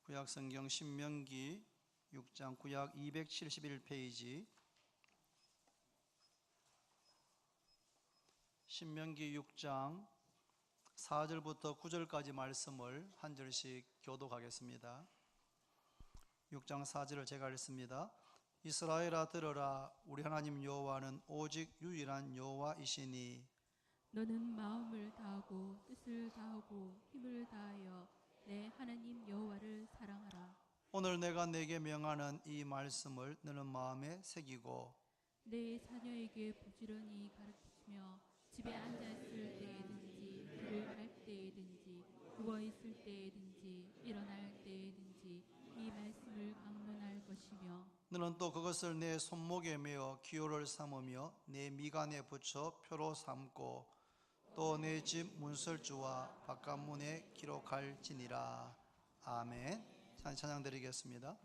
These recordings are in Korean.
구약 성경 신명기 6장 구약 271페이지 신명기 6장 4절부터 9절까지 말씀을 한 절씩 교독하겠습니다. 6장 4절을 제가 읽습니다. 이스라엘아 들으라, 우리 하나님 여호와는 오직 유일한 여호와이시니 너는 마음을 다하고 뜻을 다하고 힘을 다하여 내 하나님 여호와를 사랑하라. 오늘 내가 내게 명하는 이 말씀을 너는 마음에 새기고 내 자녀에게 부지런히 가르치며 집에 앉아있을 때에든지 길을 갈 때에든지 누워있을 때에든지 일어날 때에든지 이 말씀을 강론할 것이며 너는 또 그것을 내 손목에 메어 기호를 삼으며 내 미간에 붙여 표로 삼고 또 내 집 문설주와 바깥문에 기록할지니라. 아멘. 찬양 드리겠습니다.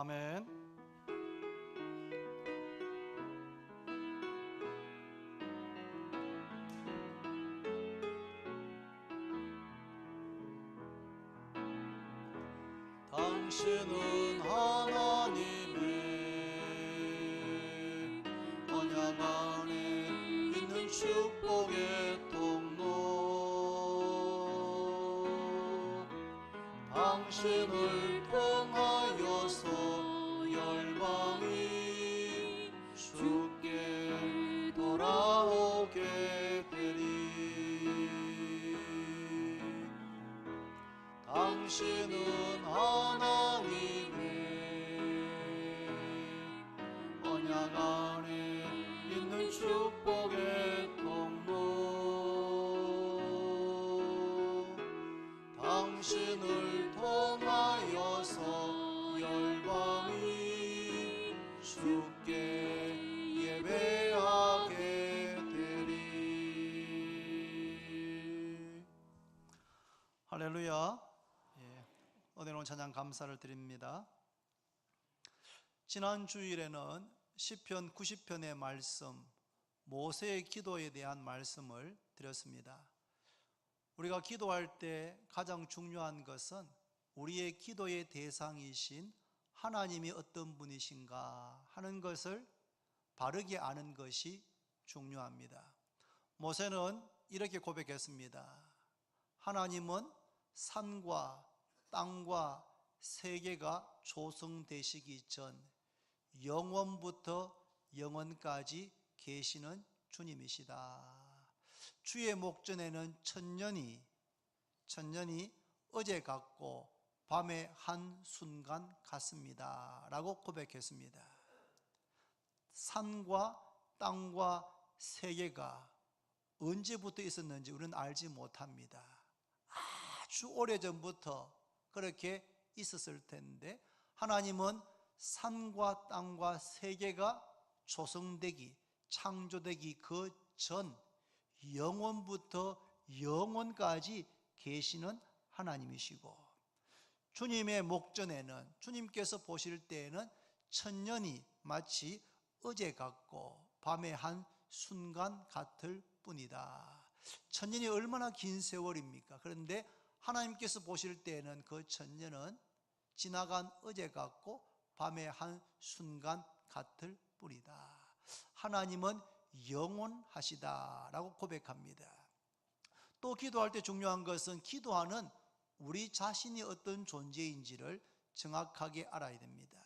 아멘. 당신은 하나님의 언약 안에 있는 축복의 통로, 당신을 통하여서 열방이 주께 돌아오게 되리. 당신은 하나님의 언약 안에 있는 축복의 통로, 당신을 통하여서 열방이 주께 예배하게 되리. 할렐루야. 은혜로운 찬양 감사를 드립니다. 지난 주일에는 시편 90편의 말씀, 모세의 기도에 대한 말씀을 드렸습니다. 우리가 기도할 때 가장 중요한 것은 우리의 기도의 대상이신 하나님이 어떤 분이신가 하는 것을 바르게 아는 것이 중요합니다. 모세는 이렇게 고백했습니다. 하나님은 산과 땅과 세계가 조성되시기 전 영원부터 영원까지 계시는 주님이시다. 주의 목전에는 천년이 어제 같고 밤의 한순간 같습니다 라고 고백했습니다. 산과 땅과 세계가 언제부터 있었는지 우리는 알지 못합니다. 아주 오래전부터 그렇게 있었을 텐데 하나님은 산과 땅과 세계가 조성되기, 창조되기 그 전 영원부터 영원까지 계시는 하나님이시고, 주님의 목전에는, 주님께서 보실 때에는 천년이 마치 어제 같고 밤의 한 순간 같을 뿐이다. 천년이 얼마나 긴 세월입니까? 그런데 하나님께서 보실 때에는 그 천년은 지나간 어제 같고 밤의 한 순간 같을 뿐이다. 하나님은 영원하시다라고 고백합니다. 또 기도할 때 중요한 것은 기도하는 우리 자신이 어떤 존재인지를 정확하게 알아야 됩니다.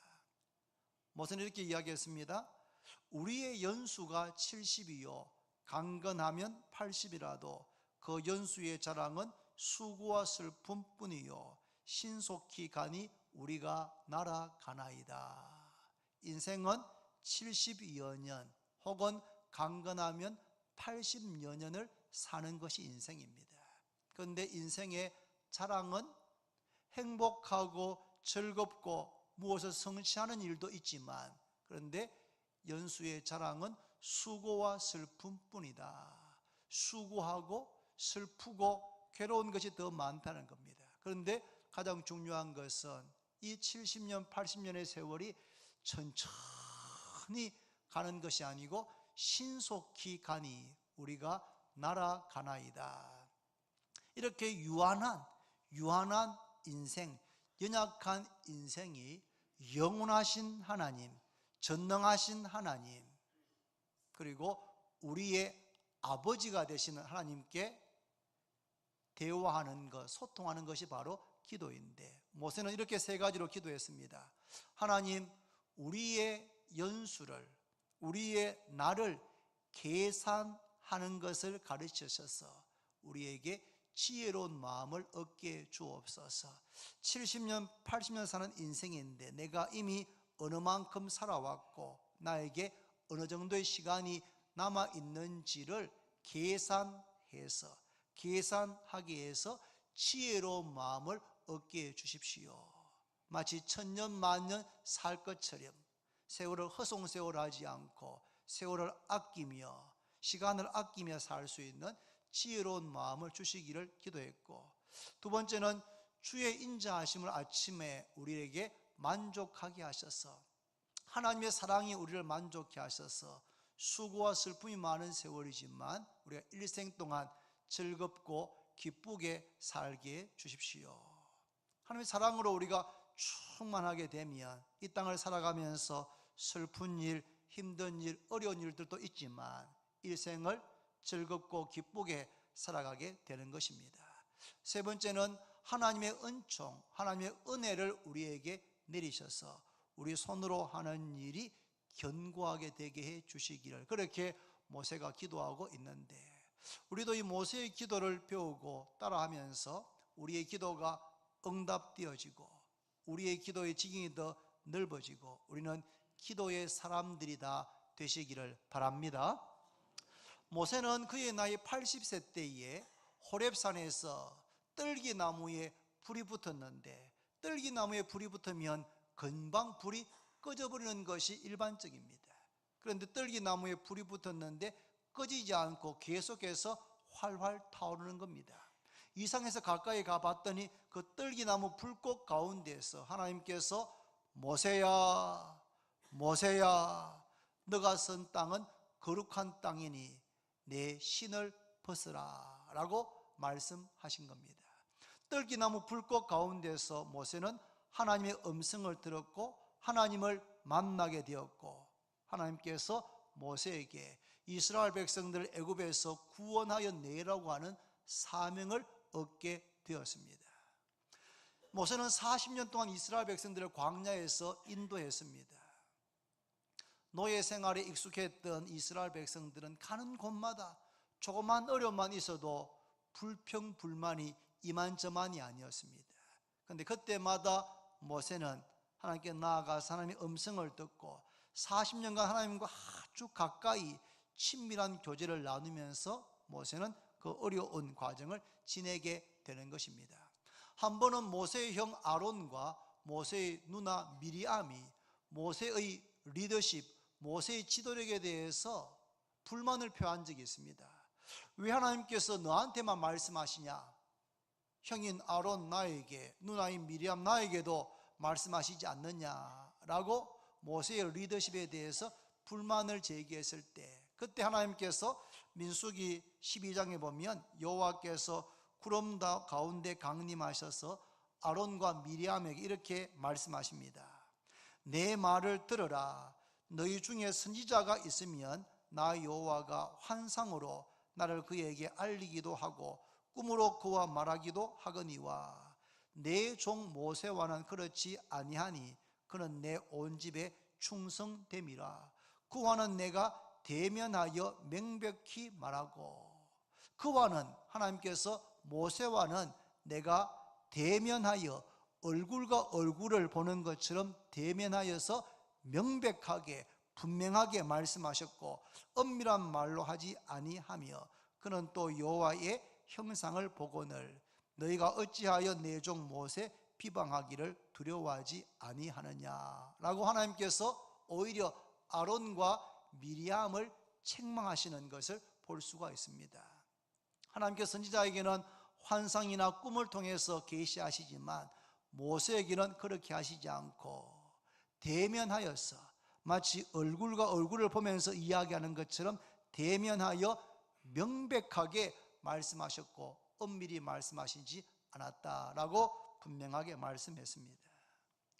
모세는 이렇게 이야기했습니다. 우리의 연수가 70이요 강건하면 80이라도 그 연수의 자랑은 수고와 슬픔뿐이요 신속히 가니 우리가 날아가나이다. 인생은 70여 년 혹은 강건하면 80여 년을 사는 것이 인생입니다. 그런데 인생의 자랑은 행복하고 즐겁고 무엇을 성취하는 일도 있지만, 그런데 연수의 자랑은 수고와 슬픔뿐이다. 수고하고 슬프고 괴로운 것이 더 많다는 겁니다. 그런데 가장 중요한 것은 이 70년, 80년의 세월이 천천히 가는 것이 아니고 신속히 가니 우리가 날아가나이다. 이렇게 유한한 인생, 연약한 인생이 영원하신 하나님, 전능하신 하나님, 그리고 우리의 아버지가 되시는 하나님께 대화하는 것, 소통하는 것이 바로 기도인데, 모세는 이렇게 세 가지로 기도했습니다. 하나님, 우리의 연수를, 우리의 날을 계산하는 것을 가르치셔서 우리에게 지혜로운 마음을 얻게 주옵소서. 70년, 80년 사는 인생인데 내가 이미 어느 만큼 살아왔고 나에게 어느 정도의 시간이 남아있는지를 계산하기 위해서 지혜로운 마음을 얻게 해주십시오. 마치 천년 만년 살 것처럼 세월을 허송세월하지 않고 세월을 아끼며 시간을 아끼며 살 수 있는 지혜로운 마음을 주시기를 기도했고, 두 번째는 주의 인자하심을 아침에 우리에게 만족하게 하셔서, 하나님의 사랑이 우리를 만족해 하셔서 수고와 슬픔이 많은 세월이지만 우리가 일생 동안 즐겁고 기쁘게 살게 주십시오. 하나님의 사랑으로 우리가 충만하게 되면 이 땅을 살아가면서 슬픈 일, 힘든 일, 어려운 일들도 있지만 일생을 즐겁고 기쁘게 살아가게 되는 것입니다. 세 번째는 하나님의 은총, 하나님의 은혜를 우리에게 내리셔서 우리 손으로 하는 일이 견고하게 되게 해 주시기를, 그렇게 모세가 기도하고 있는데, 우리도 이 모세의 기도를 배우고 따라하면서 우리의 기도가 응답되어지고 우리의 기도의 지경이 더 넓어지고 우리는 기도의 사람들이 다 되시기를 바랍니다. 모세는 그의 나이 80세 때에 호렙산에서 떨기나무에 불이 붙었는데, 떨기나무에 불이 붙으면 금방 불이 꺼져버리는 것이 일반적입니다. 그런데 떨기나무에 불이 붙었는데 꺼지지 않고 계속해서 활활 타오르는 겁니다. 이상해서 가까이 가봤더니 그 떨기나무 불꽃 가운데서 하나님께서 모세야, 모세야, 너가 선 땅은 거룩한 땅이니 내 신을 벗으라 라고 말씀하신 겁니다. 떨기나무 불꽃 가운데서 모세는 하나님의 음성을 들었고 하나님을 만나게 되었고, 하나님께서 모세에게 이스라엘 백성들을 애굽에서 구원하여 내라고 하는 사명을 얻게 되었습니다. 모세는 40년 동안 이스라엘 백성들을 광야에서 인도했습니다. 노예 생활에 익숙했던 이스라엘 백성들은 가는 곳마다 조그만 어려움만 있어도 불평불만이 이만저만이 아니었습니다. 그런데 그때마다 모세는 하나님께 나아가서 하나님의 음성을 듣고 40년간 하나님과 아주 가까이 친밀한 교제를 나누면서 모세는 그 어려운 과정을 지내게 되는 것입니다. 한 번은 모세의 형 아론과 모세의 누나 미리암이 모세의 리더십, 모세의 지도력에 대해서 불만을 표한 적이 있습니다. 왜 하나님께서 너한테만 말씀하시냐? 형인 아론 나에게, 누나인 미리암 나에게도 말씀하시지 않느냐라고 모세의 리더십에 대해서 불만을 제기했을 때, 그때 하나님께서 민수기 12장에 보면 여호와께서 구름 가운데 강림하셔서 아론과 미리암에게 이렇게 말씀하십니다. 내 말을 들으라. 너희 중에 선지자가 있으면 나 여호와가 환상으로 나를 그에게 알리기도 하고 꿈으로 그와 말하기도 하거니와 내 종 모세와는 그렇지 아니하니 그는 내 온 집에 충성됨이라. 그와는 내가 대면하여 명백히 말하고, 그와는 하나님께서 모세와는 내가 대면하여 얼굴과 얼굴을 보는 것처럼 대면하여서 명백하게 분명하게 말씀하셨고 엄밀한 말로 하지 아니하며 그는 또 여호와의 형상을 보거늘 너희가 어찌하여 내 종 모세 비방하기를 두려워하지 아니하느냐라고 하나님께서 오히려 아론과 미리암을 책망하시는 것을 볼 수가 있습니다. 하나님께서 선지자에게는 환상이나 꿈을 통해서 계시하시지만 모세에게는 그렇게 하시지 않고 대면하여서 마치 얼굴과 얼굴을 보면서 이야기하는 것처럼 대면하여 명백하게 말씀하셨고 엄밀히 말씀하시지 않았다라고 분명하게 말씀했습니다.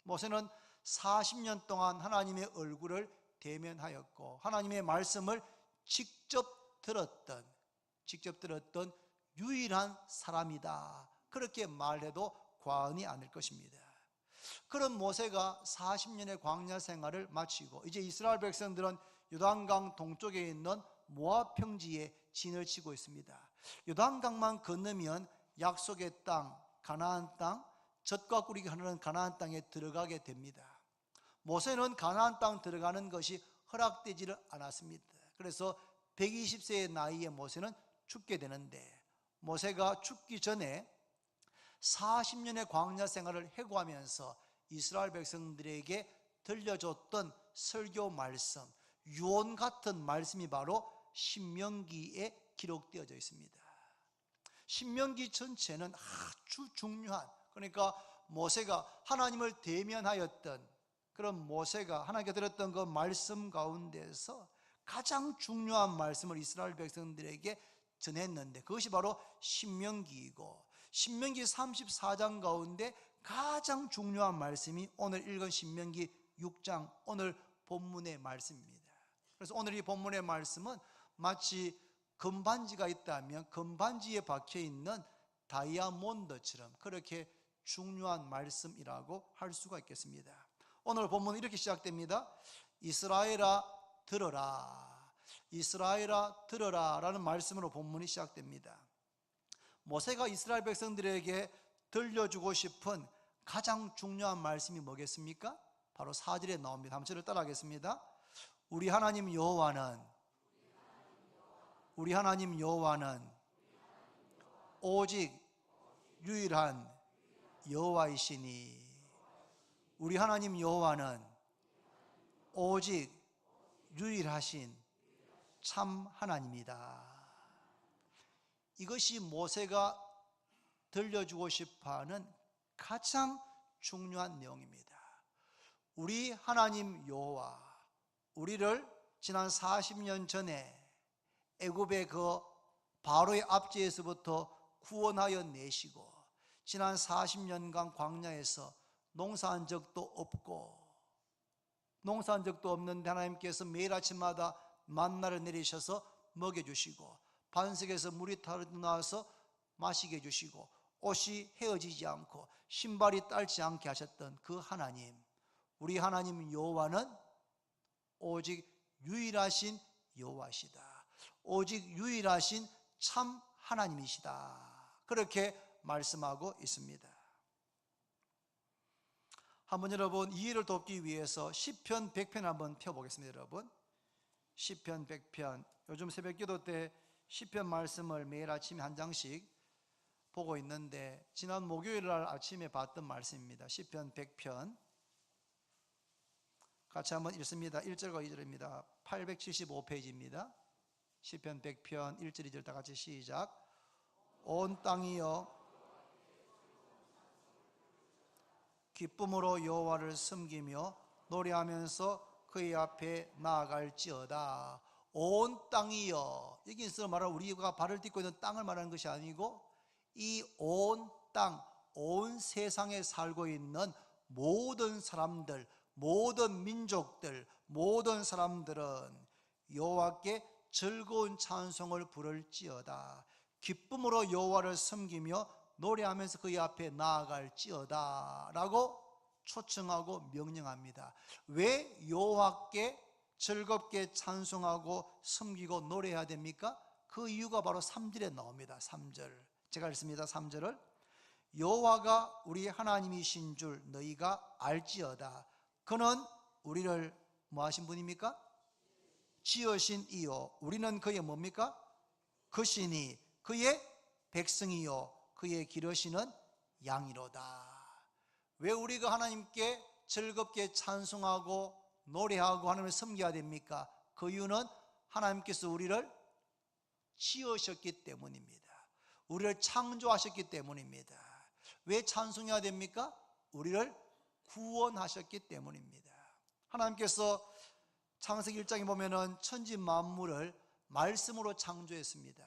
모세는 40년 동안 하나님의 얼굴을 대면하였고 하나님의 말씀을 직접 들었던 유일한 사람이다, 그렇게 말해도 과언이 아닐 것입니다. 그런 모세가 40년의 광야 생활을 마치고 이제 이스라엘 백성들은 요단강 동쪽에 있는 모압 평지에 진을 치고 있습니다. 요단강만 건너면 약속의 땅, 가나안 땅, 젖과 꿀이 흐르는 가나안 땅에 들어가게 됩니다. 모세는 가나안 땅 들어가는 것이 허락되지를 않았습니다. 그래서 120세의 나이에 모세는 죽게 되는데, 모세가 죽기 전에 40년의 광야 생활을 해고하면서 이스라엘 백성들에게 들려줬던 설교 말씀, 유언 같은 말씀이 바로 신명기에 기록되어져 있습니다. 신명기 전체는 아주 중요한, 그러니까 모세가 하나님을 대면하였던 그런 모세가 하나님께 들었던 그 말씀 가운데서 가장 중요한 말씀을 이스라엘 백성들에게 전했는데 그것이 바로 신명기이고, 신명기 34장 가운데 가장 중요한 말씀이 오늘 읽은 신명기 6장 오늘 본문의 말씀입니다. 그래서 오늘 이 본문의 말씀은 마치 금반지가 있다면 금반지에 박혀있는 다이아몬드처럼 그렇게 중요한 말씀이라고 할 수가 있겠습니다. 오늘 본문은 이렇게 시작됩니다. 이스라엘아 들어라, 이스라엘아 들어라 라는 말씀으로 본문이 시작됩니다. 모세가 이스라엘 백성들에게 들려주고 싶은 가장 중요한 말씀이 뭐겠습니까? 바로 4절에 나옵니다. 한번 저를 따라하겠습니다. 우리 하나님 여호와는 오직 유일한 여호와이시니, 우리 하나님 여호와는 오직 유일하신 참 하나님이다. 이것이 모세가 들려주고 싶어하는 가장 중요한 내용입니다. 우리 하나님 여호와, 우리를 지난 40년 전에 애굽의 그 바로의 압제에서부터 구원하여 내시고, 지난 40년간 광야에서 농사한 적도 없는데 하나님께서 매일 아침마다 만나를 내리셔서 먹여주시고, 반석에서 물이 타올라서 마시게 해주시고, 옷이 헤어지지 않고 신발이 딸지 않게 하셨던 그 하나님, 우리 하나님 여호와는 오직 유일하신 여호와시다. 오직 유일하신 참 하나님이시다. 그렇게 말씀하고 있습니다. 한번 여러분 이해를 돕기 위해서 시편 100편 한번 펴보겠습니다. 여러분, 시편 100편, 요즘 새벽기도 때 시편 말씀을 매일 아침에 한 장씩 보고 있는데, 지난 목요일 날 아침에 봤던 말씀입니다. 시편 100편 같이 한번 읽습니다. 1절과 2절입니다. 875페이지입니다. 시편 100편 1절 2절 다 같이 시작. 온 땅이여 기쁨으로 여호와를 섬기며 노래하면서 그의 앞에 나아갈지어다. 온 땅이여, 여기서 말하는 우리가 발을 딛고 있는 땅을 말하는 것이 아니고, 이 온 땅, 온 세상에 살고 있는 모든 사람들, 모든 민족들, 모든 사람들은 여호와께 즐거운 찬송을 부를지어다. 기쁨으로 여호와를 섬기며 노래하면서 그의 앞에 나아갈지어다 라고 초청하고 명령합니다. 왜 여호와께 즐겁게 찬송하고 섬기고 노래해야 됩니까? 그 이유가 바로 3절에 나옵니다. 3절 제가 읽습니다. 3절을 여호와가 우리 하나님이신 줄 너희가 알지어다. 그는 우리를 뭐 하신 분입니까? 지으신 이요 우리는 그의 뭡니까? 그시니 그의 백성이요 그의 기르시는 양이로다. 왜 우리가 하나님께 즐겁게 찬송하고 노래하고 하나님을 섬겨야 됩니까? 그 이유는 하나님께서 우리를 지으셨기 때문입니다. 우리를 창조하셨기 때문입니다. 왜 찬송해야 됩니까? 우리를 구원하셨기 때문입니다. 하나님께서 창세기 1장에 보면은 천지 만물을 말씀으로 창조했습니다.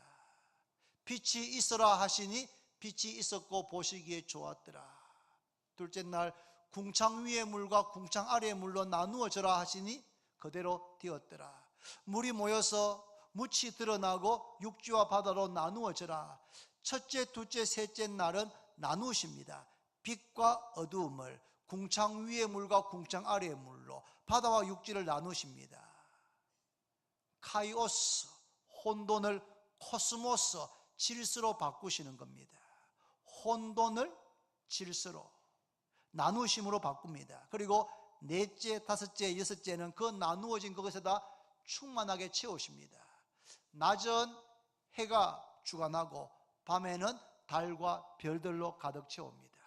빛이 있어라 하시니 빛이 있었고 보시기에 좋았더라. 둘째 날 궁창 위의 물과 궁창 아래의 물로 나누어져라 하시니 그대로 되었더라. 물이 모여서 묻이 드러나고 육지와 바다로 나누어져라. 첫째, 둘째, 셋째 날은 나누십니다. 빛과 어두움을 궁창 위의 물과 궁창 아래의 물로 바다와 육지를 나누십니다. 카이오스, 혼돈을 코스모스, 질서로 바꾸시는 겁니다. 혼돈을 질서로, 나누심으로 바꿉니다. 그리고 넷째, 다섯째, 여섯째는 그 나누어진 그것에다 충만하게 채우십니다. 낮은 해가 주관하고 밤에는 달과 별들로 가득 채웁니다.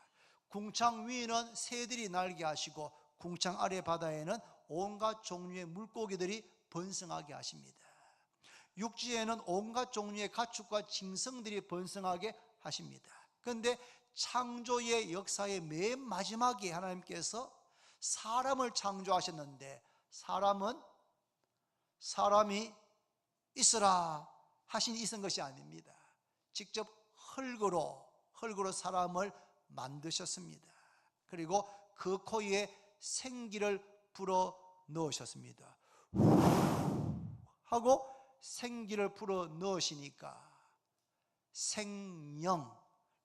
궁창 위에는 새들이 날게 하시고 궁창 아래 바다에는 온갖 종류의 물고기들이 번성하게 하십니다. 육지에는 온갖 종류의 가축과 짐승들이 번성하게 하십니다. 그런데 창조의 역사의 맨 마지막에 하나님께서 사람을 창조하셨는데, 사람이 있으라 하시니 있은 것이 아닙니다. 직접 흙으로 사람을 만드셨습니다. 그리고 그 코에 생기를 불어 넣으셨습니다. 하고 생기를 불어 넣으시니까 생명,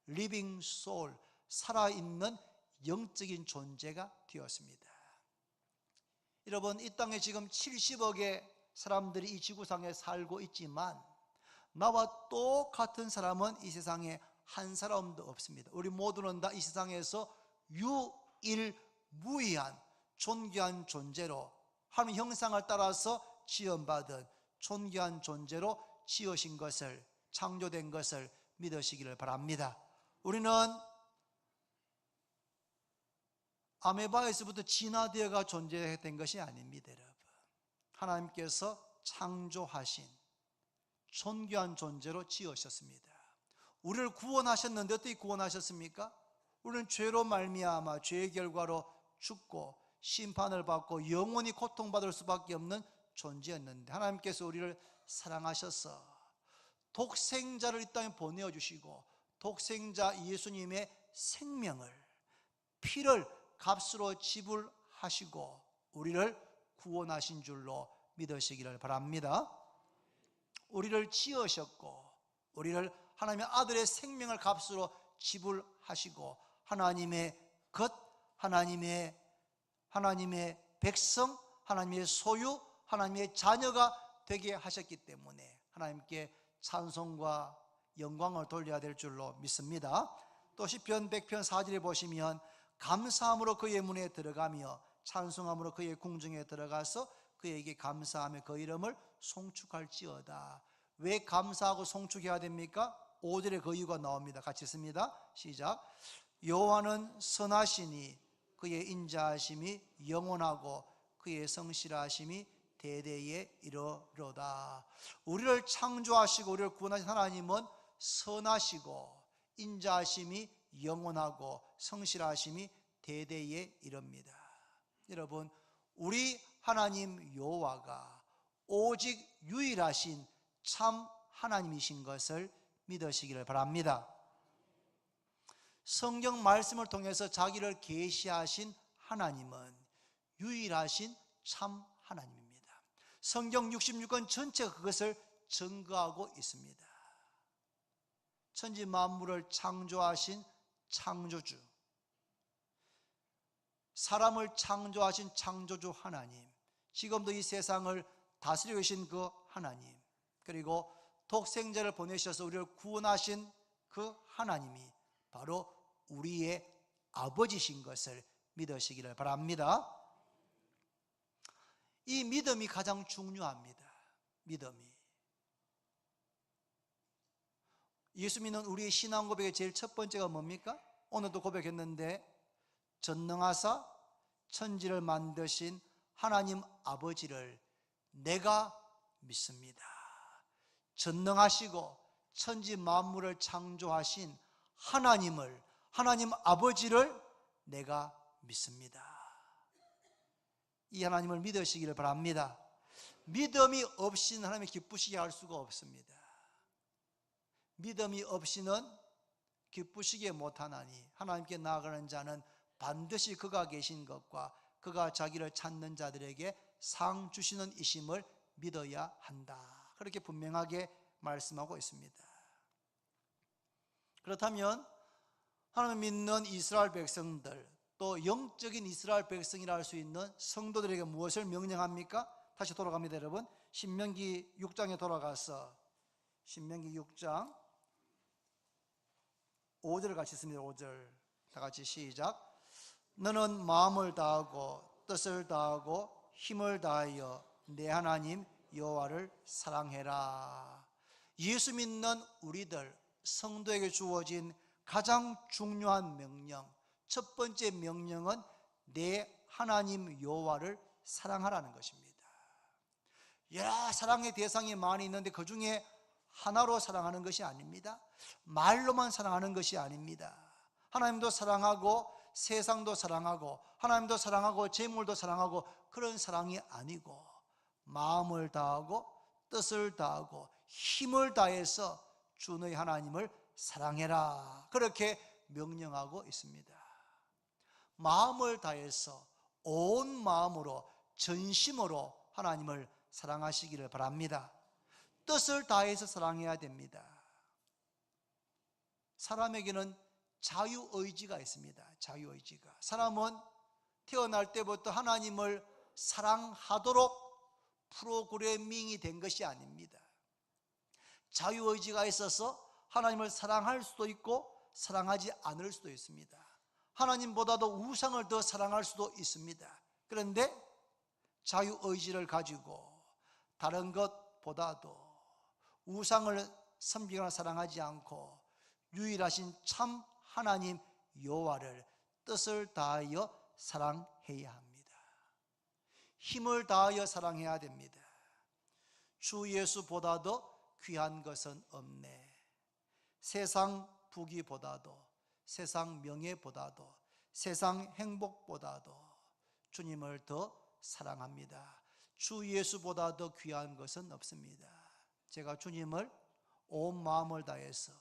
living soul, 살아있는 영적인 존재가 되었습니다. 여러분, 이 땅에 지금 70억의 사람들이 이 지구상에 살고 있지만 나와 똑같은 사람은 이 세상에 한 사람도 없습니다. 우리 모두는 다 이 세상에서 유일무이한 존귀한 존재로, 하나님 형상을 따라서 지음받은 존귀한 존재로 지으신 것을, 창조된 것을 믿으시기를 바랍니다. 우리는 아메바에서부터 진화되어가 존재된 것이 아닙니다. 여러분, 하나님께서 창조하신 존귀한 존재로 지으셨습니다. 우리를 구원하셨는데 어떻게 구원하셨습니까? 우리는 죄로 말미암아 죄의 결과로 죽고 심판을 받고 영원히 고통받을 수밖에 없는 존재였는데 하나님께서 우리를 사랑하셔서 독생자를 이 땅에 보내어주시고 독생자 예수님의 생명을, 피를 값으로 지불하시고 우리를 구원하신 줄로 믿으시기를 바랍니다. 우리를 지으셨고 우리를 하나님의 아들의 생명을 값으로 지불하시고 하나님의 것, 하나님의 백성, 하나님의 소유, 하나님의 자녀가 되게 하셨기 때문에 하나님께 찬송과 영광을 돌려야 될 줄로 믿습니다. 또 시편 100편 4절에 보시면 감사함으로 그의 문에 들어가며 찬송함으로 그의 궁중에 들어가서 그에게 감사하며 그 이름을 송축할지어다. 왜 감사하고 송축해야 됩니까? 5절에 그 이유가 나옵니다. 같이 읽습니다. 시작. 여호와는 선하시니 그의 인자하심이 영원하고 그의 성실하심이 대대에 이르로다. 우리를 창조하시고 우리를 구원하신 하나님은 선하시고 인자하심이 영원하고 성실하심이 대대에 이릅니다. 여러분, 우리 하나님 여호와가 오직 유일하신 참 하나님이신 것을 믿으시기를 바랍니다. 성경 말씀을 통해서 자기를 계시하신 하나님은 유일하신 참 하나님입니다. 성경 66권 전체가 그것을 증거하고 있습니다. 천지 만물을 창조하신 창조주, 사람을 창조하신 창조주 하나님, 지금도 이 세상을 다스리고 계신 그 하나님, 그리고 독생자를 보내셔서 우리를 구원하신 그 하나님이 바로 우리의 아버지신 것을 믿으시기를 바랍니다. 이 믿음이 가장 중요합니다. 믿음이. 예수 믿는 우리의 신앙 고백의 제일 첫 번째가 뭡니까? 오늘도 고백했는데 전능하사 천지를 만드신 하나님 아버지를 내가 믿습니다. 전능하시고 천지 만물을 창조하신 하나님을, 하나님 아버지를 내가 믿습니다. 이 하나님을 믿으시기를 바랍니다. 믿음이 없이는 하나님을 기쁘시게 할 수가 없습니다. 믿음이 없이는 기쁘시게 못하나니 하나님께 나아가는 자는 반드시 그가 계신 것과 그가 자기를 찾는 자들에게 상 주시는 이심을 믿어야 한다. 그렇게 분명하게 말씀하고 있습니다. 그렇다면 하나님 믿는 이스라엘 백성들, 또 영적인 이스라엘 백성이라 할 수 있는 성도들에게 무엇을 명령합니까? 다시 돌아갑니다, 여러분. 신명기 6장에 돌아가서 신명기 6장 5절을 같이 읽습니다. 5절 다 같이 시작. 너는 마음을 다하고 뜻을 다하고 힘을 다하여 내 하나님 여호와를 사랑해라. 예수 믿는 우리들 성도에게 주어진 가장 중요한 명령, 첫 번째 명령은 내 하나님 여호와를 사랑하라는 것입니다. 여러 사랑의 대상이 많이 있는데 그 중에 하나로 사랑하는 것이 아닙니다. 말로만 사랑하는 것이 아닙니다. 하나님도 사랑하고 세상도 사랑하고 하나님도 사랑하고 재물도 사랑하고 그런 사랑이 아니고 마음을 다하고 뜻을 다하고 힘을 다해서 주 너희 하나님을 사랑해라. 그렇게 명령하고 있습니다. 마음을 다해서 온 마음으로 전심으로 하나님을 사랑하시기를 바랍니다. 뜻을 다해서 사랑해야 됩니다. 사람에게는 자유의지가 있습니다. 자유의지가. 사람은 태어날 때부터 하나님을 사랑하도록 프로그래밍이 된 것이 아닙니다. 자유의지가 있어서 하나님을 사랑할 수도 있고 사랑하지 않을 수도 있습니다. 하나님보다도 우상을 더 사랑할 수도 있습니다. 그런데 자유의지를 가지고 다른 것보다도 우상을 섬기거나 사랑하지 않고 유일하신 참 하나님 여호와를 뜻을 다하여 사랑해야 합니다. 힘을 다하여 사랑해야 됩니다. 주 예수보다도 귀한 것은 없네. 세상 부귀보다도 세상 명예보다도 세상 행복보다도 주님을 더 사랑합니다. 주 예수보다 더 귀한 것은 없습니다. 제가 주님을 온 마음을 다해서,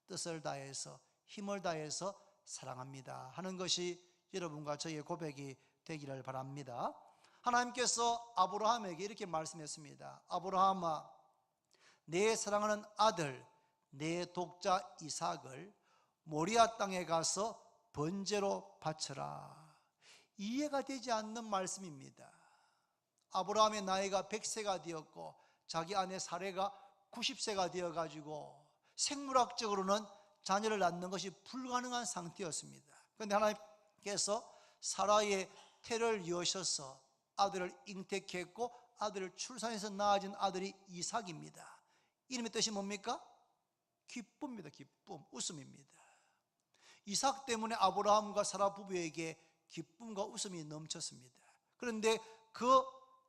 뜻을 다해서, 힘을 다해서 사랑합니다 하는 것이 여러분과 저의 고백이 되기를 바랍니다. 하나님께서 아브라함에게 이렇게 말씀했습니다. 아브라함아, 내 사랑하는 아들, 내 독자 이삭을 모리아 땅에 가서 번제로 바쳐라. 이해가 되지 않는 말씀입니다. 아브라함의 나이가 100세가 되었고 자기 아내 사레가 90세가 되어가지고 생물학적으로는 자녀를 낳는 것이 불가능한 상태였습니다. 그런데 하나님께서 사라의 태를 여셔서 아들을 잉태했고 아들을 출산해서 낳아진 아들이 이삭입니다. 이름의 뜻이 뭡니까? 기쁨입니다. 기쁨, 웃음입니다. 이삭 때문에 아브라함과 사라 부부에게 기쁨과 웃음이 넘쳤습니다. 그런데 그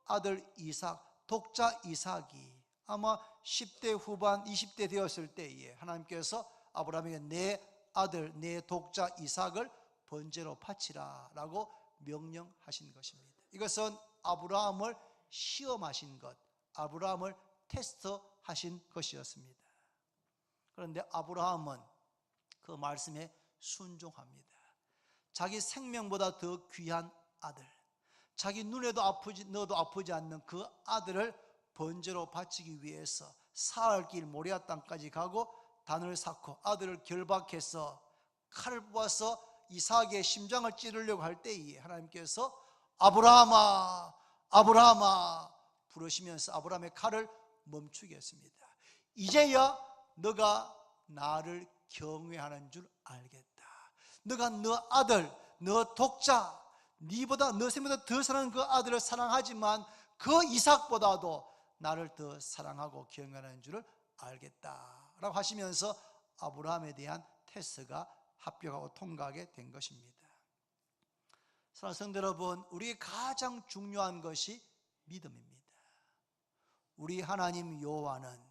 아들 이삭, 독자 이삭이 아마 10대 후반 20대 되었을 때에 하나님께서 아브라함에게 내 아들, 내 독자 이삭을 번제로 바치라 라고 명령하신 것입니다. 이것은 아브라함을 시험하신 것, 아브라함을 테스트하신 것이었습니다. 그런데 아브라함은 그 말씀에 순종합니다. 자기 생명보다 더 귀한 아들, 자기 눈에도 너도 아프지 않는 그 아들을 번제로 바치기 위해서 사흘 길 모리아 땅까지 가고 단을 쌓고 아들을 결박해서 칼을 뽑아서 이삭의 심장을 찌르려고 할 때에 하나님께서 아브라함아, 아브라함아 부르시면서 아브라함의 칼을 멈추게 했습니다. 이제야 너가 나를 경외하는 줄 알겠다. 너가 너 아들, 너 독자, 네보다 너 생보다 더 사랑하는 그 아들을 사랑하지만 그 이삭보다도 나를 더 사랑하고 경외하는 줄을 알겠다 라고 하시면서 아브라함에 대한 테스트가 합격하고 통과하게 된 것입니다. 사랑하는 성도 여러분, 우리의 가장 중요한 것이 믿음입니다. 우리 하나님 여호와는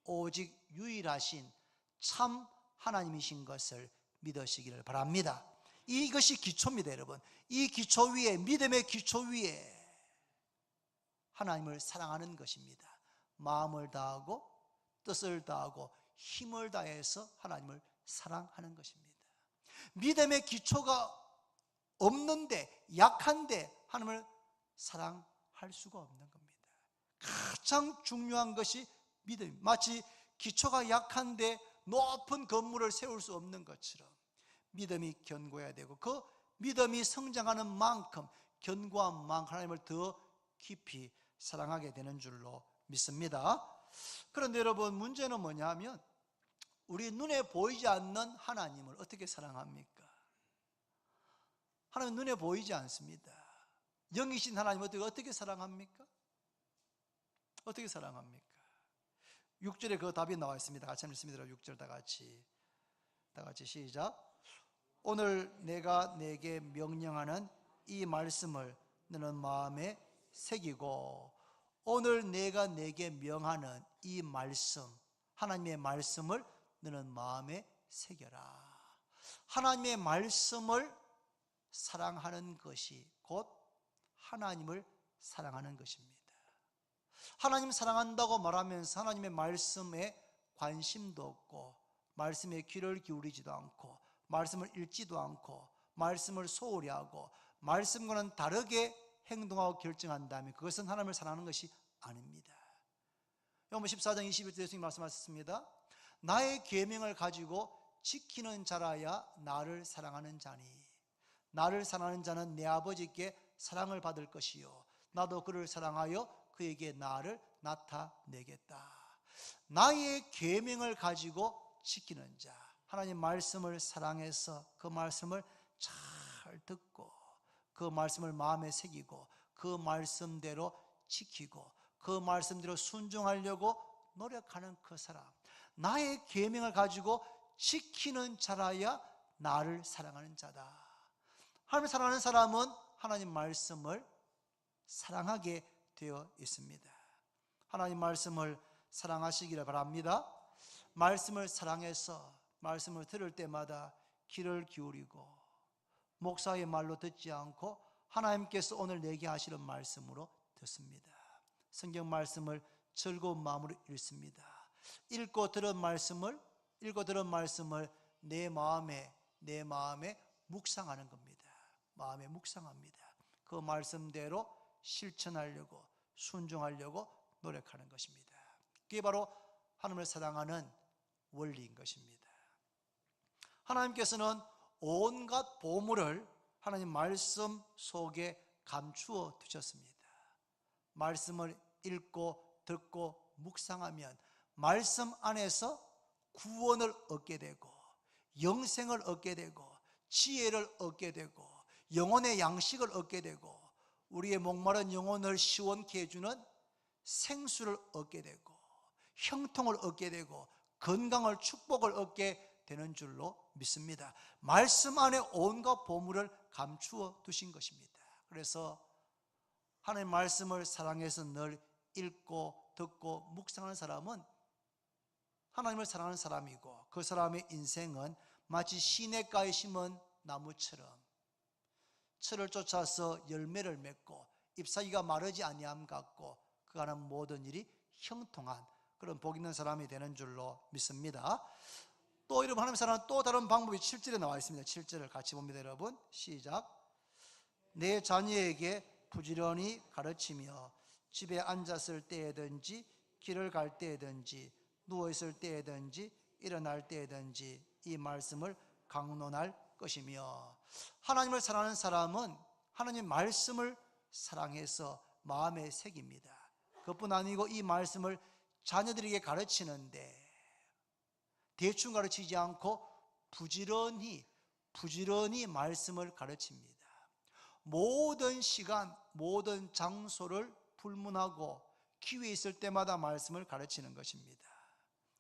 오직 유일하신 참 하나님이신 것을 믿으시기를 바랍니다. 이것이 기초입니다. 여러분, 이 기초 위에, 믿음의 기초 위에 하나님을 사랑하는 것입니다. 마음을 다하고 뜻을 다하고 힘을 다해서 하나님을 사랑하는 것입니다. 믿음의 기초가 없는데, 약한데 하나님을 사랑할 수가 없는 겁니다. 가장 중요한 것이 믿음입니다. 마치 기초가 약한데 높은 건물을 세울 수 없는 것처럼 믿음이 견고해야 되고, 그 믿음이 성장하는 만큼, 견고한 만큼 하나님을 더 깊이 사랑하게 되는 줄로 믿습니다. 그런데 여러분, 문제는 뭐냐면 우리 눈에 보이지 않는 하나님을 어떻게 사랑합니까? 하나님은 눈에 보이지 않습니다. 영이신 하나님을 어떻게 사랑합니까? 어떻게 사랑합니까? 6절에 그 답이 나와 있습니다. 같이 읽습니다. 6절 다 같이 시작. 오늘 내가 내게 명령하는 이 말씀을 너는 마음에 새기고, 오늘 내가 내게 명하는 이 말씀, 하나님의 말씀을 너는 마음에 새겨라. 하나님의 말씀을 사랑하는 것이 곧 하나님을 사랑하는 것입니다. 하나님 사랑한다고 말하면서 하나님의 말씀에 관심도 없고 말씀에 귀를 기울이지도 않고 말씀을 읽지도 않고 말씀을 소홀히 하고 말씀과는 다르게 행동하고 결정한다면 그것은 하나님을 사랑하는 것이 아닙니다. 요한복음 14장 21절에 예수님이 말씀하셨습니다. 나의 계명을 가지고 지키는 자라야 나를 사랑하는 자니, 나를 사랑하는 자는 내 아버지께 사랑을 받을 것이요 나도 그를 사랑하여 그에게 나를 나타내겠다. 나의 계명을 가지고 지키는 자, 하나님 말씀을 사랑해서 그 말씀을 잘 듣고 그 말씀을 마음에 새기고 그 말씀대로 지키고 그 말씀대로 순종하려고 노력하는 그 사람, 나의 계명을 가지고 지키는 자라야 나를 사랑하는 자다. 하나님을 사랑하는 사람은 하나님 말씀을 사랑하게 되어 있습니다. 하나님 말씀을 사랑하시기를 바랍니다. 말씀을 사랑해서 말씀을 들을 때마다 귀를 기울이고 목사의 말로 듣지 않고 하나님께서 오늘 내게 하시는 말씀으로 듣습니다. 성경 말씀을 즐거운 마음으로 읽습니다. 읽고 들은 말씀을 내 마음에 묵상하는 겁니다. 마음에 묵상합니다. 그 말씀대로 실천하려고, 순종하려고 노력하는 것입니다. 그게 바로 하나님을 사랑하는 원리인 것입니다. 하나님께서는 온갖 보물을 하나님 말씀 속에 감추어 두셨습니다. 말씀을 읽고 듣고 묵상하면 말씀 안에서 구원을 얻게 되고, 영생을 얻게 되고, 지혜를 얻게 되고, 영혼의 양식을 얻게 되고, 우리의 목마른 영혼을 시원케 해주는 생수를 얻게 되고, 형통을 얻게 되고, 건강을, 축복을 얻게 되는 줄로 믿습니다. 말씀 안에 온갖 보물을 감추어 두신 것입니다. 그래서 하나님의 말씀을 사랑해서 늘 읽고 듣고 묵상하는 사람은 하나님을 사랑하는 사람이고, 그 사람의 인생은 마치 시냇가에 심은 나무처럼 철을 쫓아서 열매를 맺고 잎사귀가 마르지 아니함 같고, 그가 하는 모든 일이 형통한 그런 복 있는 사람이 되는 줄로 믿습니다. 또 여러분, 하나님의 사랑은 또 다른 방법이 7절에 나와 있습니다. 7절을 같이 봅니다. 여러분 시작. 내 자녀에게 부지런히 가르치며 집에 앉았을 때에든지 길을 갈 때에든지 누워있을 때에든지 일어날 때에든지 이 말씀을 강론할 것이며, 하나님을 사랑하는 사람은 하나님 말씀을 사랑해서 마음에 새깁니다. 그것뿐 아니고 이 말씀을 자녀들에게 가르치는데 대충 가르치지 않고 부지런히 말씀을 가르칩니다. 모든 시간, 모든 장소를 불문하고 기회 있을 때마다 말씀을 가르치는 것입니다.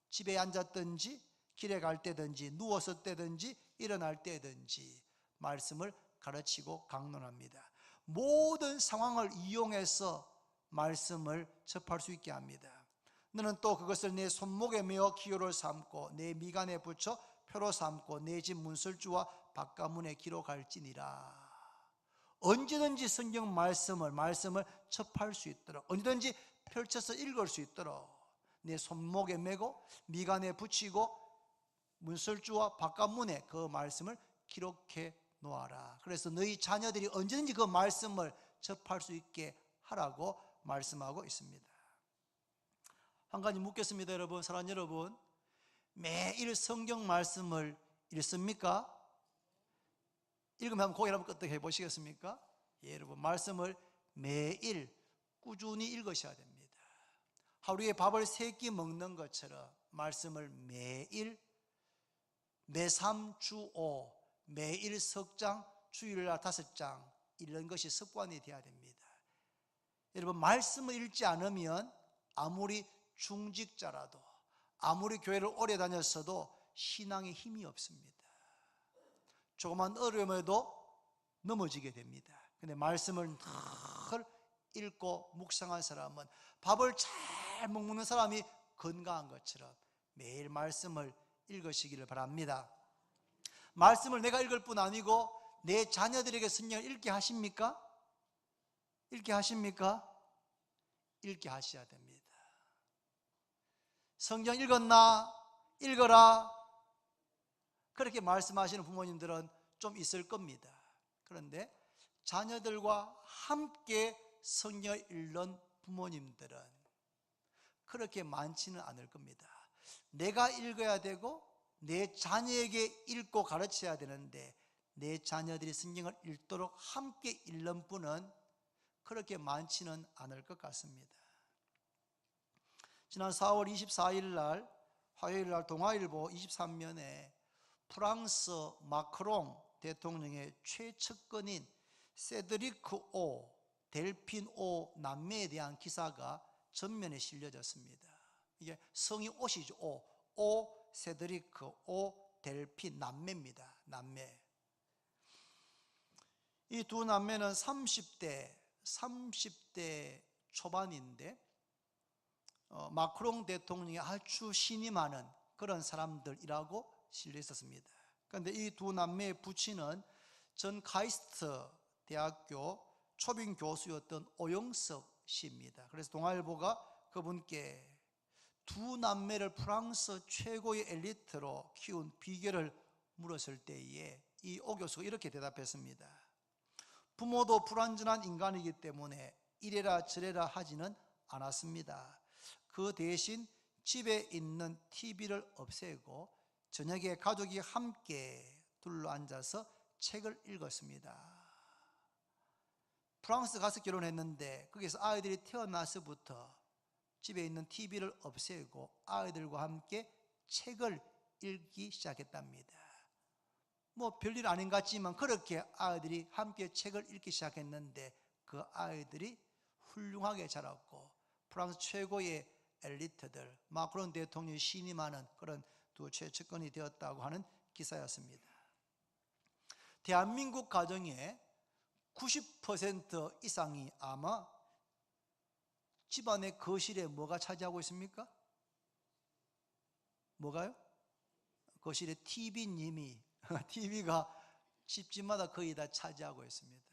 집에 앉았든지 길에 갈 때든지 누웠을 때든지 일어날 때든지 말씀을 가르치고 강론합니다. 모든 상황을 이용해서 말씀을 접할 수 있게 합니다. 너는 또 그것을 내 손목에 메어 기호를 삼고 내 미간에 붙여 표로 삼고 내 집 문설주와 바깥문에 기록할지니라. 언제든지 성경 말씀을 접할 수 있도록, 언제든지 펼쳐서 읽을 수 있도록 내 손목에 메고 미간에 붙이고 문설주와 바깥문에 그 말씀을 기록해 놓아라. 그래서 너희 자녀들이 언제든지 그 말씀을 접할 수 있게 하라고 말씀하고 있습니다. 한 가지 묻겠습니다. 여러분, 사랑하는 여러분, 매일 성경 말씀을 읽습니까? 읽으면 한번 고개 한번 끄덕 해보시겠습니까? 예, 여러분, 말씀을 매일 꾸준히 읽으셔야 됩니다. 하루에 밥을 3끼 먹는 것처럼 말씀을 매일 매3 주 5 매일 석장, 주일날 5장 읽는 것이 습관이 되어야 됩니다. 여러분, 말씀을 읽지 않으면 아무리 중직자라도, 아무리 교회를 오래 다녔어도 신앙에 힘이 없습니다. 조그만 어려움에도 넘어지게 됩니다. 근데 말씀을 늘 읽고 묵상한 사람은 밥을 잘 먹는 사람이 건강한 것처럼 매일 말씀을 읽으시기를 바랍니다. 말씀을 내가 읽을 뿐 아니고 내 자녀들에게 성경을 읽게 하십니까? 읽게 하십니까? 읽게 하셔야 됩니다. 성경 읽었나? 읽어라. 그렇게 말씀하시는 부모님들은 좀 있을 겁니다. 그런데 자녀들과 함께 성경을 읽는 부모님들은 그렇게 많지는 않을 겁니다. 내가 읽어야 되고 내 자녀에게 읽고 가르쳐야 되는데 내 자녀들이 성경을 읽도록 함께 읽는 분은 그렇게 많지는 않을 것 같습니다. 지난 4월 24일 날 화요일 날 동아일보 23면에 프랑스 마크롱 대통령의 최측근인 세드리크 오, 델핀 오 남매에 대한 기사가 전면에 실려졌습니다. 이게 성이 오시죠. 오 세드리크, 오 델핀, 남매입니다. 남매. 이 두 남매는 30대 초반인데 마크롱 대통령이 아주 신임하는 그런 사람들이라고 실려 있었습니다. 그런데 이 두 남매의 부친은 전 카이스트 대학교 초빙 교수였던 오영석 씨입니다. 그래서 동아일보가 그분께 두 남매를 프랑스 최고의 엘리트로 키운 비결을 물었을 때에 이 오 교수가 이렇게 대답했습니다. 부모도 불완전한 인간이기 때문에 이래라 저래라 하지는 않았습니다. 그 대신 집에 있는 TV를 없애고 저녁에 가족이 함께 둘러앉아서 책을 읽었습니다. 프랑스 가서 결혼했는데 거기서 아이들이 태어나서부터 집에 있는 TV를 없애고 아이들과 함께 책을 읽기 시작했답니다. 뭐 별일 아닌 것 같지만 그렇게 아이들이 함께 책을 읽기 시작했는데 그 아이들이 훌륭하게 자랐고 프랑스 최고의 엘리트들, 마크롱 대통령이 신임하는 그런 두 최측근이 되었다고 하는 기사였습니다. 대한민국 가정의 90% 이상이 아마 집안의 거실에 뭐가 차지하고 있습니까? 뭐가요? 거실에 TV님이 TV가 집집마다 거의 다 차지하고 있습니다.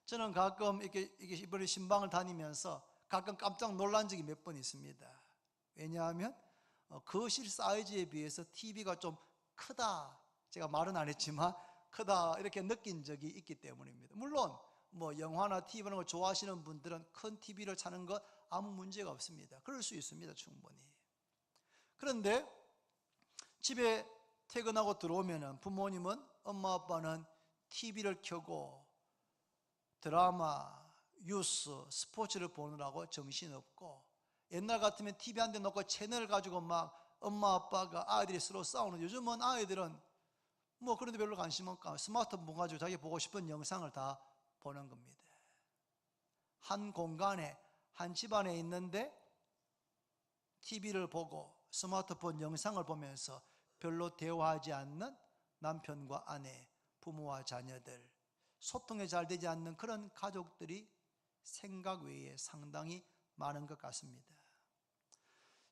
저는 가끔 이렇게 이번에 신방을 다니면서 가끔 깜짝 놀란 적이 몇 번 있습니다. 왜냐하면 거실 사이즈에 비해서 TV가 좀 크다, 제가 말은 안 했지만 크다 이렇게 느낀 적이 있기 때문입니다. 물론 뭐 영화나 TV 보는 걸 좋아하시는 분들은 큰 TV를 차는 것 아무 문제가 없습니다. 그럴 수 있습니다, 충분히. 그런데 집에 퇴근하고 들어오면 부모님은, 엄마 아빠는 TV를 켜고 드라마, 뉴스, 스포츠를 보느라고 정신없고, 옛날 같으면 TV 한 대 놓고 채널 가지고 막 엄마 아빠가 아이들이 서로 싸우는, 요즘은 아이들은 뭐 그런데 별로 관심 없고 스마트폰 가지고 자기 보고 싶은 영상을 다 보는 겁니다. 한 공간에 한 집안에 있는데 TV를 보고 스마트폰 영상을 보면서 별로 대화하지 않는 남편과 아내, 부모와 자녀들, 소통이 잘 되지 않는 그런 가족들이 생각 외에 상당히 많은 것 같습니다.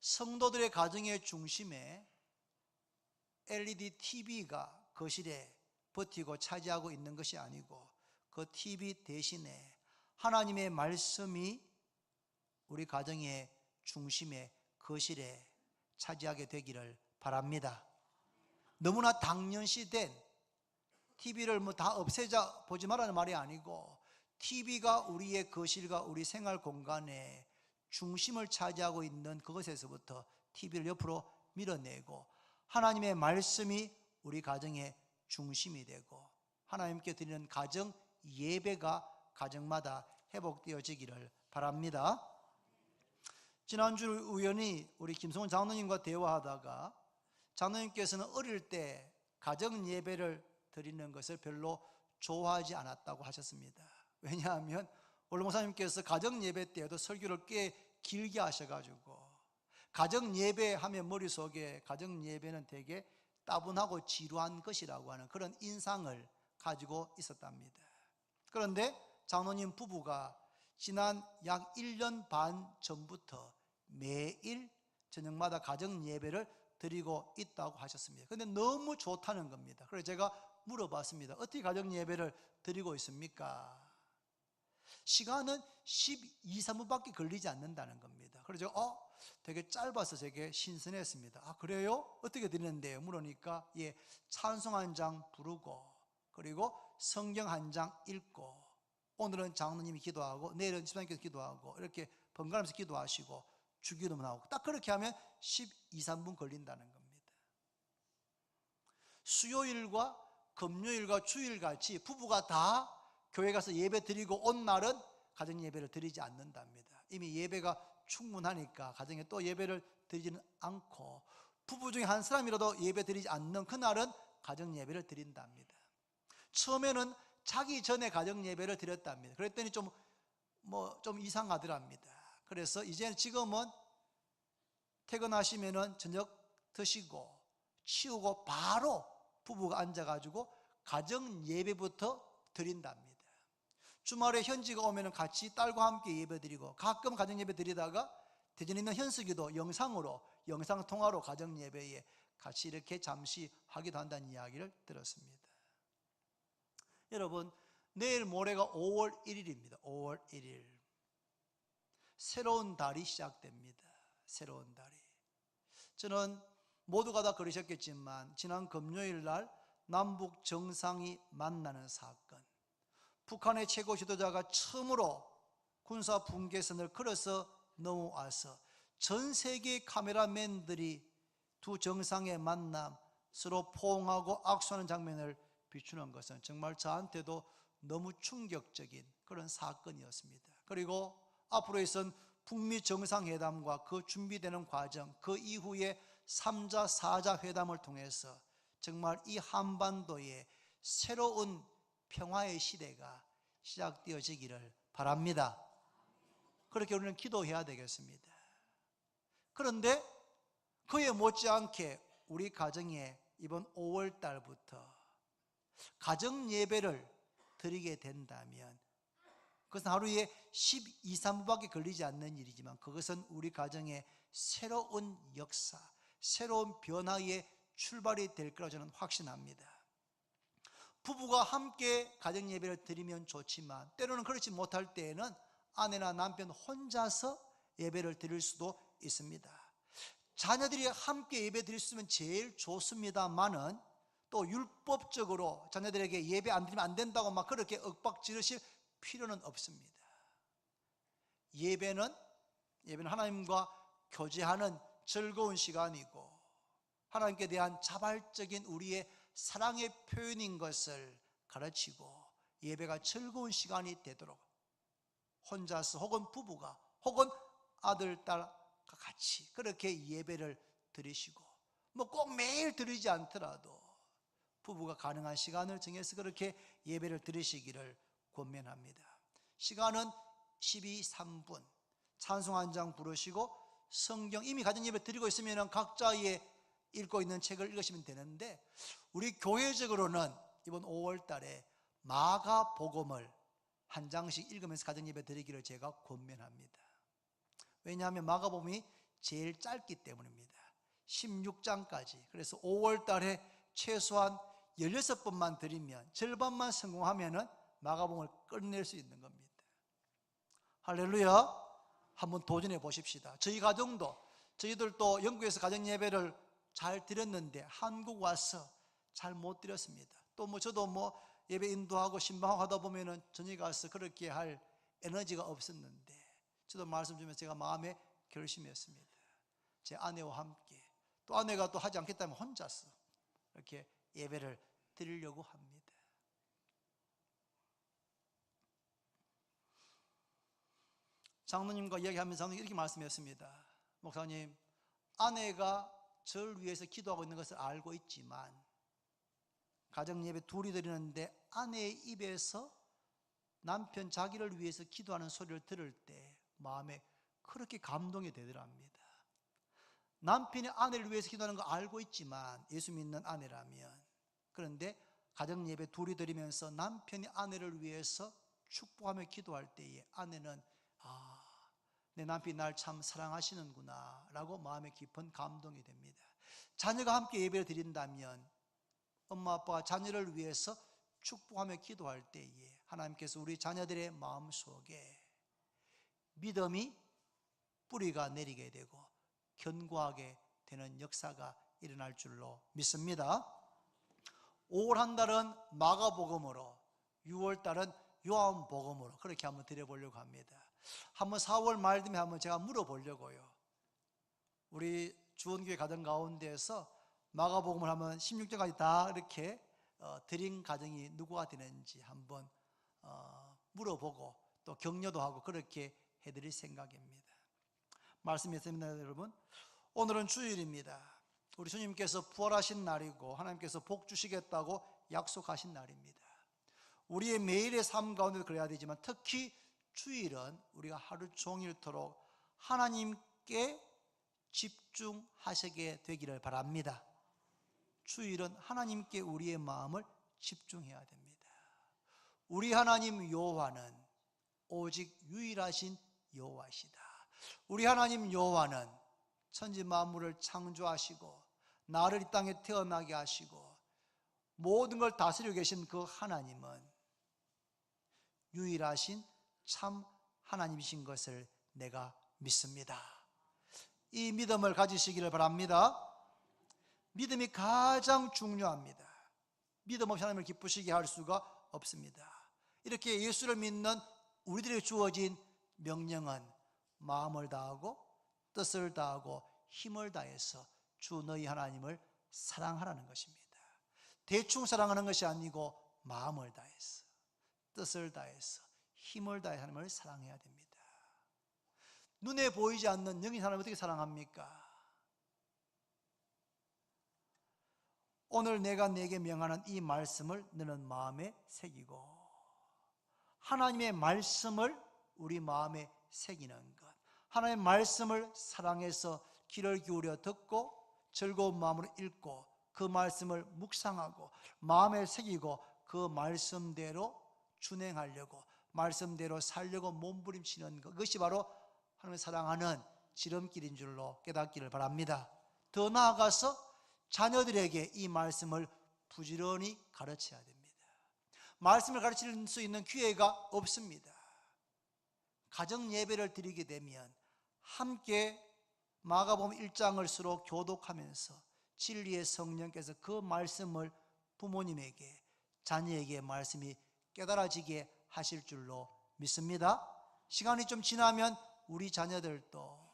성도들의 가정의 중심에 LED TV가 거실에 버티고 차지하고 있는 것이 아니고 그 TV 대신에 하나님의 말씀이 우리 가정의 중심에 거실에 차지하게 되기를 바랍니다. 너무나 당연시된 TV를 뭐 다 없애자 보지 말라는 말이 아니고 TV가 우리의 거실과 우리 생활 공간에 중심을 차지하고 있는 그것에서부터 TV를 옆으로 밀어내고 하나님의 말씀이 우리 가정의 중심이 되고 하나님께 드리는 가정 예배가 가정마다 회복되어지기를 바랍니다. 지난주 우연히 우리 김성훈 장로님과 대화하다가 장로님께서는 어릴 때 가정 예배를 드리는 것을 별로 좋아하지 않았다고 하셨습니다. 왜냐하면 원로 목사님께서 가정 예배 때에도 설교를 꽤 길게 하셔가지고 가정 예배 하면 머릿속에 가정 예배는 되게 따분하고 지루한 것이라고 하는 그런 인상을 가지고 있었답니다. 그런데 장로님 부부가 지난 약 1년 반 전부터 매일 저녁마다 가정 예배를 드리고 있다고 하셨습니다. 그런데 너무 좋다는 겁니다. 그래서 제가 물어봤습니다. 어떻게 가정 예배를 드리고 있습니까? 시간은 12, 3분밖에 걸리지 않는다는 겁니다. 그래서 제가 되게 짧아서 되게 신선했습니다. 아, 그래요? 어떻게 드리는데요? 물으니까 찬송 한 장 부르고 그리고 성경 한 장 읽고 오늘은 장로님이 기도하고 내일은 집사님께서 기도하고 이렇게 번갈아가면서 기도하시고 주기도문 하고 딱 그렇게 하면 12, 3분 걸린다는 겁니다. 수요일과 금요일과 주일같이 부부가 다 교회 가서 예배 드리고 온 날은 가정 예배를 드리지 않는답니다. 이미 예배가 충분하니까 가정에 또 예배를 드리지는 않고 부부 중에 한 사람이라도 예배 드리지 않는 그날은 가정 예배를 드린답니다. 처음에는 자기 전에 가정 예배를 드렸답니다. 그랬더니 좀 이상하더랍니다. 그래서 지금은 퇴근하시면은 저녁 드시고 치우고 바로 부부가 앉아가지고 가정 예배부터 드린답니다. 주말에 현지가 오면은 같이 딸과 함께 예배 드리고 가끔 가정 예배 드리다가 대전에 있는 현숙이도 영상 통화로 가정 예배에 같이 이렇게 잠시 하기도 한다는 이야기를 들었습니다. 여러분, 내일 모레가 5월 1일입니다. 5월 1일. 새로운 달이 시작됩니다. 새로운 달이. 저는 모두가 다 그러셨겠지만 지난 금요일 날 남북 정상이 만나는 사건, 북한의 최고 지도자가 처음으로 군사 분계선을 걸어서 넘어와서 전 세계 카메라맨들이 두 정상의 만남, 서로 포옹하고 악수하는 장면을 비추는 것은 정말 저한테도 너무 충격적인 그런 사건이었습니다. 그리고 앞으로 있은 북미 정상회담과 그 준비되는 과정, 그 이후에 3자, 4자 회담을 통해서 정말 이 한반도에 새로운 평화의 시대가 시작되어지기를 바랍니다. 그렇게 우리는 기도해야 되겠습니다. 그런데 그에 못지않게 우리 가정에 이번 5월 달부터 가정 예배를 드리게 된다면 그것은 하루에 12, 3분밖에 걸리지 않는 일이지만 그것은 우리 가정의 새로운 역사, 새로운 변화의 출발이 될 거라고 저는 확신합니다. 부부가 함께 가정 예배를 드리면 좋지만 때로는 그렇지 못할 때에는 아내나 남편 혼자서 예배를 드릴 수도 있습니다. 자녀들이 함께 예배 드릴 수 있으면 제일 좋습니다만은 또 율법적으로 자녀들에게 예배 안 드리면 안 된다고 막 그렇게 윽박 지르실 필요는 없습니다. 예배는 하나님과 교제하는 즐거운 시간이고 하나님께 대한 자발적인 우리의 사랑의 표현인 것을 가르치고 예배가 즐거운 시간이 되도록 혼자서 혹은 부부가 혹은 아들, 딸과 같이 그렇게 예배를 드리시고 뭐 꼭 매일 드리지 않더라도 부부가 가능한 시간을 정해서 그렇게 예배를 드리시기를 권면합니다. 시간은 12, 3분 찬송 한 장 부르시고 성경 이미 가정 예배 드리고 있으면 각자의 읽고 있는 책을 읽으시면 되는데 우리 교회적으로는 이번 5월 달에 마가복음을 한 장씩 읽으면서 가정 예배 드리기를 제가 권면합니다. 왜냐하면 마가복음이 제일 짧기 때문입니다. 16장까지. 그래서 5월 달에 최소한 16번만 드리면 절반만 성공하면은 마가복음을 끝낼 수 있는 겁니다. 할렐루야. 한번 도전해 보십시다. 저희 가정도 저희들도 영국에서 가정 예배를 잘 드렸는데 한국 와서 잘 못 드렸습니다. 또 뭐 저도 뭐 예배 인도하고 신방하고 하다 보면은 저녁에 가서 그렇게 할 에너지가 없었는데 저도 말씀 주면서 제가 마음에 결심했습니다. 제 아내와 함께 또 아내가 또 하지 않겠다면 혼자서 이렇게 예배를 드리려고 합니다. 장로님과 이야기하면서 장로님이 이렇게 말씀했습니다. 목사님, 아내가 저를 위해서 기도하고 있는 것을 알고 있지만 가정 예배 둘이 드리는데 아내의 입에서 남편 자기를 위해서 기도하는 소리를 들을 때 마음에 그렇게 감동이 되더랍니다. 남편이 아내를 위해서 기도하는 거 알고 있지만 예수 믿는 아내라면 그런데 가정 예배 둘이 드리면서 남편이 아내를 위해서 축복하며 기도할 때에 아내는 내 남편이 날 참 사랑하시는구나 라고 마음에 깊은 감동이 됩니다. 자녀가 함께 예배를 드린다면 엄마 아빠가 자녀를 위해서 축복하며 기도할 때에 하나님께서 우리 자녀들의 마음속에 믿음이 뿌리가 내리게 되고 견고하게 되는 역사가 일어날 줄로 믿습니다. 5월 한 달은 마가복음으로 6월 달은 요한복음으로 그렇게 한번 드려보려고 합니다. 한번 4월 말 되면 한번 제가 물어보려고요. 우리 주원교회 가정 가운데에서 마가복음을 한번 16장까지 다 이렇게 드린 가정이 누구가 되는지 한번 물어보고 또 격려도 하고 그렇게 해드릴 생각입니다. 말씀했습니다. 여러분, 오늘은 주일입니다. 우리 주님께서 부활하신 날이고 하나님께서 복 주시겠다고 약속하신 날입니다. 우리의 매일의 삶 가운데도 그래야 되지만 특히 주일은 우리가 하루 종일토록 하나님께 집중하시게 되기를 바랍니다. 주일은 하나님께 우리의 마음을 집중해야 됩니다. 우리 하나님 여호와는 오직 유일하신 여호와시다. 우리 하나님 여호와는 천지 만물을 창조하시고 나를 이 땅에 태어나게 하시고 모든 걸 다스리고 계신 그 하나님은 유일하신 참 하나님이신 것을 내가 믿습니다. 이 믿음을 가지시기를 바랍니다. 믿음이 가장 중요합니다. 믿음 없이 하나님을 기쁘시게 할 수가 없습니다. 이렇게 예수를 믿는 우리들에게 주어진 명령은 마음을 다하고 뜻을 다하고 힘을 다해서 주 너희 하나님을 사랑하라는 것입니다. 대충 사랑하는 것이 아니고 마음을 다해서 뜻을 다해서 힘을 다해 하나님을 사랑해야 됩니다. 눈에 보이지 않는 영인 하나님을 어떻게 사랑합니까? 오늘 내가 네게 명하는 이 말씀을 너는 마음에 새기고, 하나님의 말씀을 우리 마음에 새기는 것, 하나님의 말씀을 사랑해서 귀를 기울여 듣고 즐거운 마음으로 읽고 그 말씀을 묵상하고 마음에 새기고 그 말씀대로 준행하려고 말씀대로 살려고 몸부림치는 것, 그것이 바로 하나님을 사랑하는 지름길인 줄로 깨닫기를 바랍니다. 더 나아가서 자녀들에게 이 말씀을 부지런히 가르쳐야 됩니다. 말씀을 가르칠 수 있는 기회가 없습니다. 가정 예배를 드리게 되면 함께 마가복음 1장을 서로 교독하면서 진리의 성령께서 그 말씀을 부모님에게, 자녀에게 말씀이 깨달아지게 하실 줄로 믿습니다. 시간이 좀 지나면 우리 자녀들도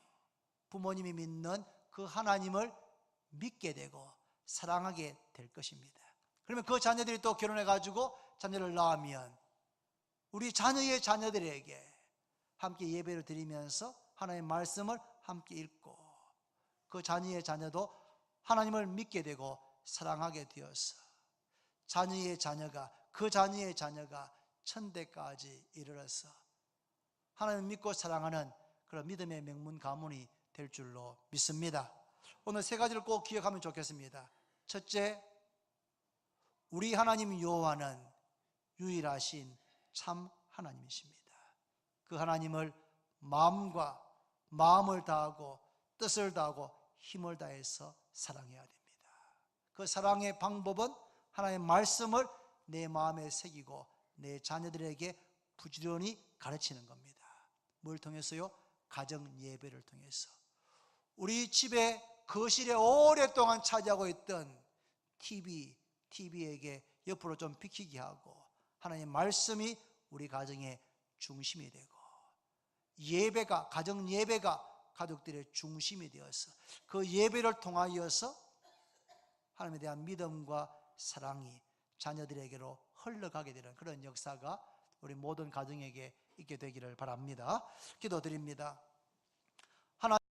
부모님이 믿는 그 하나님을 믿게 되고 사랑하게 될 것입니다. 그러면 그 자녀들이 또 결혼해가지고 자녀를 낳으면 우리 자녀의 자녀들에게 함께 예배를 드리면서 하나님의 말씀을 함께 읽고 그 자녀의 자녀도 하나님을 믿게 되고 사랑하게 되어서 자녀의 자녀가, 그 자녀의 자녀가 천대까지 이르러서 하나님을 믿고 사랑하는 그런 믿음의 명문 가문이 될 줄로 믿습니다. 오늘 세 가지를 꼭 기억하면 좋겠습니다. 첫째, 우리 하나님 여호와는 유일하신 참 하나님이십니다. 그 하나님을 마음을 다하고 뜻을 다하고 힘을 다해서 사랑해야 됩니다. 그 사랑의 방법은 하나님의 말씀을 내 마음에 새기고 내 자녀들에게 부지런히 가르치는 겁니다. 뭘 통해서요? 가정 예배를 통해서. 우리 집에 거실에 오랫동안 차지하고 있던 TV에게 옆으로 좀 비키게 하고 하나님의 말씀이 우리 가정의 중심이 되고 가정 예배가 가족들의 중심이 되어서 그 예배를 통하여서 하나님에 대한 믿음과 사랑이 자녀들에게로 흘러가게 되는 그런 역사가 우리 모든 가정에게 있게 되기를 바랍니다. 기도드립니다.